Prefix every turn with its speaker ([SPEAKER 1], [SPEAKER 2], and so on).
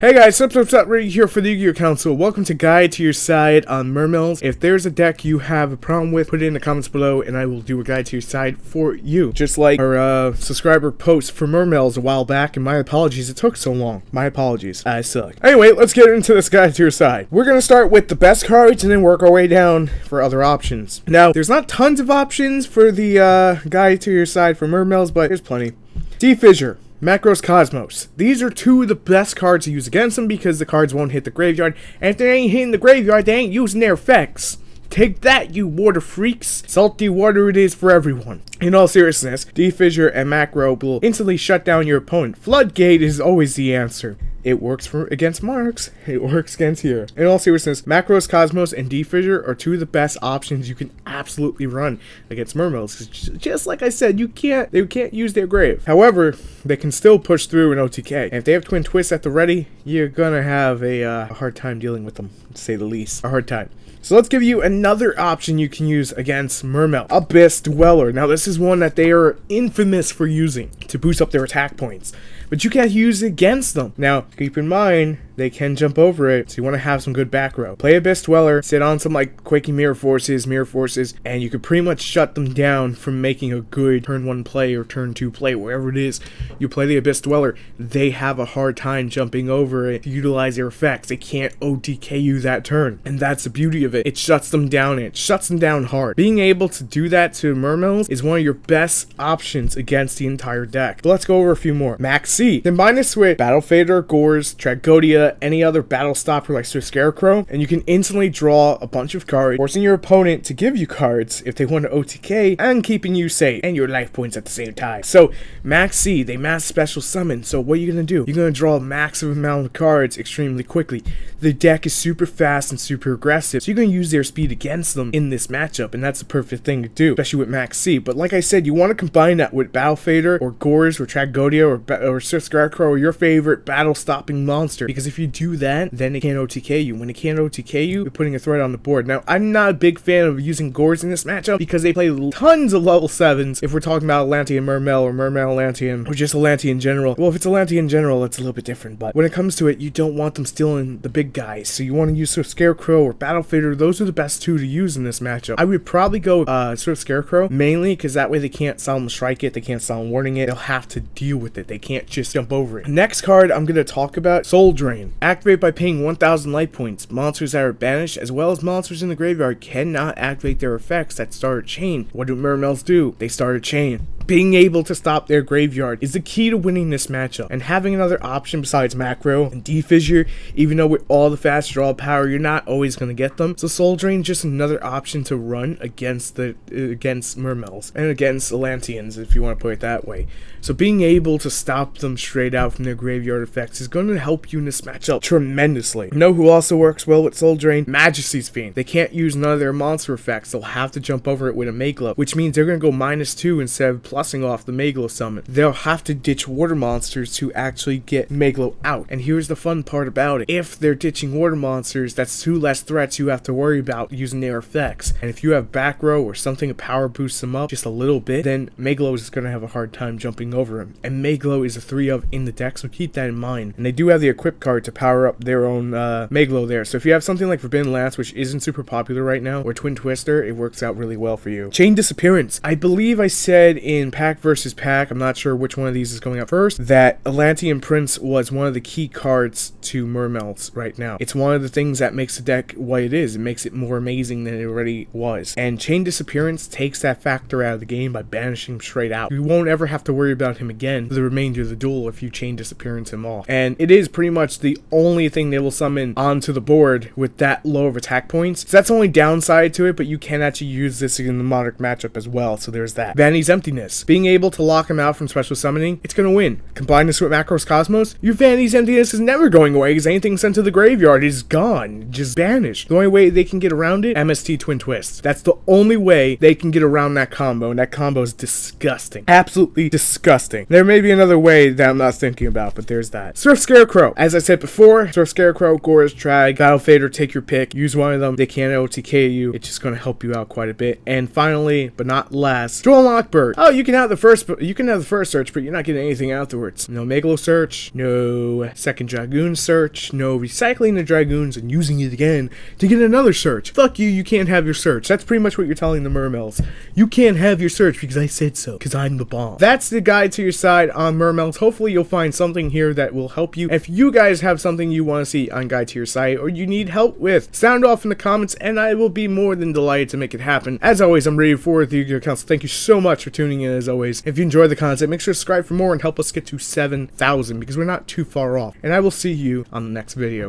[SPEAKER 1] Hey guys, what's up, right here for the Yu-Gi-Oh! Council. Welcome to Guide to Your Side on Mermails. If there's a deck you have a problem with, put it in the comments below and I will do a guide to your side for you. Just like our subscriber post for Mermails a while back, and my apologies, it took so long. My apologies, I suck. Anyway, let's get into this guide to your side. We're gonna start with the best cards and then work our way down for other options. Now, there's not tons of options for the guide to your side for Mermails, but there's plenty. Fissure. Maxx Cosmos. These are two of the best cards to use against them because the cards won't hit the graveyard, and if they ain't hitting the graveyard, they ain't using their effects. Take that, you water freaks. Salty water it is for everyone. In all seriousness, Fissure and Maxx will instantly shut down your opponent. Floodgate is always the answer. It works against Marks. It works against here. In all seriousness, Maxx Cosmos and Fissure are two of the best options you can absolutely run against Mermails. Just like I said, they can't use their grave. However, they can still push through an OTK. And if they have Twin Twists at the ready, you're gonna have a hard time dealing with them, to say the least. A hard time. So let's give you another option you can use against Mermail. Abyss Dweller. Now this is one that they are infamous for using to boost up their attack points, but you can't use it against them. Now keep in mind, they can jump over it, so you want to have some good back row. Play Abyss Dweller, sit on some like Quaking Mirror Forces, and you could pretty much shut them down from making a good turn 1 play or turn 2 play, wherever it is. You play the Abyss Dweller, they have a hard time jumping over it to utilize their effects. They can't OTK you that turn, and that's the beauty of it. It shuts them down, and it shuts them down hard. Being able to do that to Mermails is one of your best options against the entire deck. But let's go over a few more. Maxx. Combine this with Battle Fader, Gores, Tragodia, any other battle stopper like Scarecrow, and you can instantly draw a bunch of cards, forcing your opponent to give you cards if they want to OTK, and keeping you safe and your life points at the same time. So Maxx, they mass special summon, so what are you gonna do? You're gonna draw a massive amount of cards extremely quickly. The deck is super fast and super aggressive, so you're gonna use their speed against them in this matchup, and that's the perfect thing to do, especially with Maxx. But like I said, you want to combine that with Battle Fader or Gores or Tragodia or Scarecrow or your favorite battle stopping monster, because if you do that, then it can't OTK you. When it can't OTK you, you're putting a threat on the board. Now, I'm not a big fan of using Gores in this matchup because they play tons of level 7s if we're talking about Atlantean Mermail or Mermail Atlantean or just Atlantean in general. Well, if it's Atlantean in general, it's a little bit different, but when it comes to it, you don't want them stealing the big guys, so you want to use Scarecrow or Battle Fader. Those are the best two to use in this matchup. I would probably go Scarecrow, mainly because that way they can't solemn strike it, they can't solemn warning it, they'll have to deal with it, they can't just jump over it. Next card I'm going to talk about, Soul Drain. Activate by paying 1,000 life points. Monsters that are banished, as well as monsters in the graveyard, cannot activate their effects that start a chain. What do Mermails do? They start a chain. Being able to stop their graveyard is the key to winning this matchup, and having another option besides Macro and Fissure, even though with all the fast draw power, you're not always going to get them. So Soul Drain is just another option to run against Mermails and against Atlanteans, if you want to put it that way. So being able to stop them straight out from their graveyard effects is going to help you in this matchup tremendously. You know who also works well with Soul Drain? Majesty's Fiend. They can't use none of their monster effects. They'll have to jump over it with a Meglo, which means they're going to go -2 instead of plussing off the Meglo summon. They'll have to ditch water monsters to actually get Meglo out. And here's the fun part about it. If they're ditching water monsters, that's 2 less threats you have to worry about using their effects. And if you have back row or something to power boost them up just a little bit, then Meglo is going to have a hard time jumping over him. And Meglo is a 3-of in the deck, so keep that in mind. And they do have the equip card to power up their own Meglo there. So if you have something like Forbidden Lance, which isn't super popular right now, or Twin Twister, it works out really well for you. Chain Disappearance. I believe I said in Pack versus Pack, I'm not sure which one of these is going up first, that Atlantean Prince was one of the key cards to Mermails right now. It's one of the things that makes the deck what it is. It makes it more amazing than it already was. And Chain Disappearance takes that factor out of the game by banishing him straight out. You won't ever have to worry about him again for the remainder of the duel if you Chain Disappearance him off. And it is pretty much the only thing they will summon onto the board with that low of attack points. So that's the only downside to it, but you can actually use this in the Monarch matchup as well, so there's that. Vanity's Emptiness. Being able to lock him out from special summoning, it's going to win. Combine this with Maxx Cosmos, your Vanity's Emptiness is never going away because anything sent to the graveyard is gone, just banished. The only way they can get around it, MST Twin Twist. That's the only way they can get around that combo, and that combo is disgusting. Absolutely disgusting. There may be another way that I'm not thinking about, but there's that. Scarecrow. As I said before, Scarecrow, Gores, Trag, Battle Fader, take your pick. Use one of them. They can't OTK you. It's just going to help you out quite a bit. And finally, but not last, Droll. Oh, you you can have the first search, but you're not getting anything afterwards. No Megalo search, no second Dragoon search, no recycling the Dragoons and using it again to get another search. Fuck you, you can't have your search. That's pretty much what you're telling the Mermails. You can't have your search because I said so, because I'm the bomb. That's the guide to your side on Mermails. Hopefully you'll find something here that will help you. If you guys have something you want to see on Guide to Your Site or you need help with, sound off in the comments and I will be more than delighted to make it happen. As always, I'm ready for the Yu-Gi-Oh! Council. Thank you so much for tuning in as always. If you enjoyed the content, make sure to subscribe for more and help us get to 7,000 because we're not too far off. And I will see you on the next video.